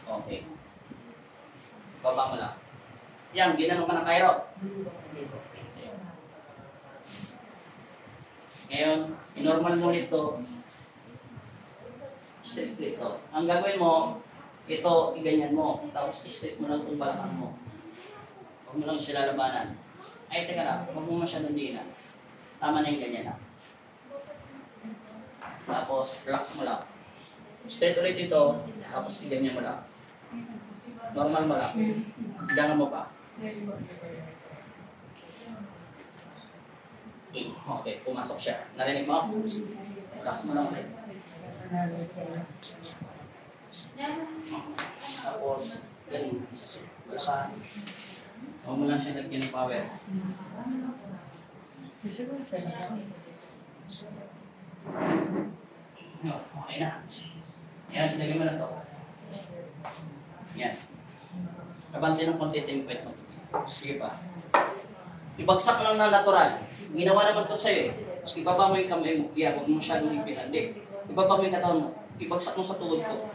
Okay. Baba mo lang. Yan, ginanong ka ng Cairo. Ngayon, normal mo nito. Straight ito. Ang gagawin mo, ito, iganyan mo. Tapos straight mo lang itong balakang mo. Huwag mo lang siya lalabanan. Ay, teka lang. Huwag mo masyadong diinan. Tama na yung ganyan na. Tapos, relax mo lang. Straight ulit ito. Tapos, iganyan mo lang. Normal mo lang. Gangan mo pa. Okay, pumasok siya. Narinig mo? Relax mo lang ulit. Tapos, ganyan. Balakan. Huwag mo lang siya nagyan ng power. Okay na. Yan, lagyan mo na ito. Yan. Kabante ng konti yung pwede mo. Sige pa. Ibagsak lang na natural. Ginawa naman ito sa'yo eh. Ibaba mo yung kamay mo. Yan, huwag mo masyadong hipinan. Hindi. Ibaba mo yung katawan mo. Ibagsak mo sa tuhod ko.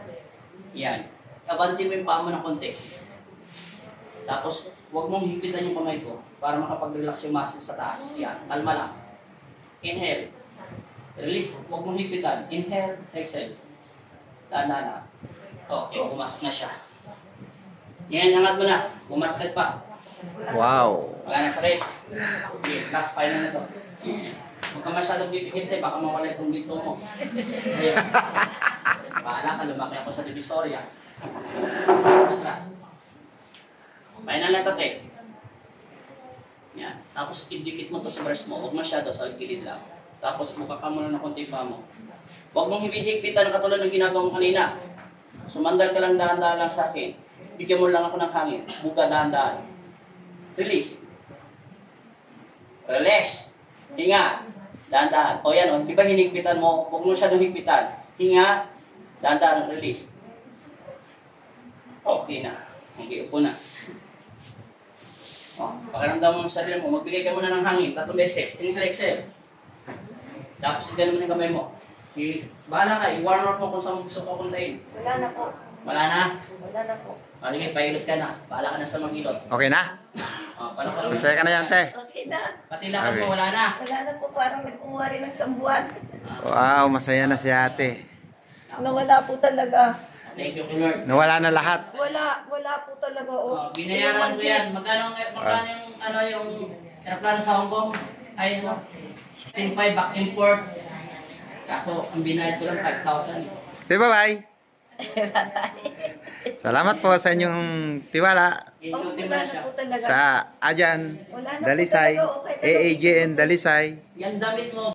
Yan. Kabante mo yung paa mo ng konti. Tapos, huwag mong hipitan yung kamay ko para makapag-relax yung muscle sa taas. Yan. Kalma lang. Inhale. Release. Huwag mong hipitan. Inhale. Exhale. Dahan-dahan na. Okay, pumasok na siya. Yan, angat mo na. Pumasok pa. Wow. Wala na sakit. Okay, last final na to. Huwag ka masyadong pipikit eh, baka mawala itong dito mo. Ayan. Bahala ka, lumaki ako sa Divisoria. Atras. Final na to, te. Yan. Tapos, idikit mo to sa breast mo. Huwag masyado, sa gilid lang. Tapos, buka ka muna ng konti pa mo. Huwag mong hihigpitan katulad ng ginagawa mo kanina. Sumandal ka lang dahan-dahan lang sa akin. Bigyan mo lang ako ng hangin. Buka dahan-dahan. Release. Release. Hinga. Dahan-dahan. O yan, o. Di ba hinigpitan mo? Huwag mo siya higpitan. Hinga. Dahan-dahan. Release. Okay na. Okay, upo na. O, pakiramdam mo sa sarili mo. Magbigay ka muna ng hangin. 3 beses. Inhale, exhale. Tapos, igano mo ng kamay mo. Bahala ka. I-warm up mo kung saan mo gusto ko puntahin. Wala na po. Wala na? Wala na po. Maligay, pailot ka na. Bahala ka na sa magilot. Okay na? Palakal mo. Masaya ka na yan, te. Okay na. Pati lakad Okay. mo, wala na. Wala na po. Parang nagkumuha rin ng sambuan. Wow, masaya na si ate. Nawala po talaga. Thank you, Lord. Nawala na lahat. Wala po talaga. Oh. Binayaran ko yan. Magkano yung aeroplano sa Hong Kong? Ay, 16.5 back import. Kaso, ang binayad ko lang 5,000. Di bye-bye. Salamat po sa inyong tiwala Inutin mo na siya. po talaga. sa Ajan Wala na po Dalisay, talaga. Okay na. AAJN Dalisay. Yan damit mo.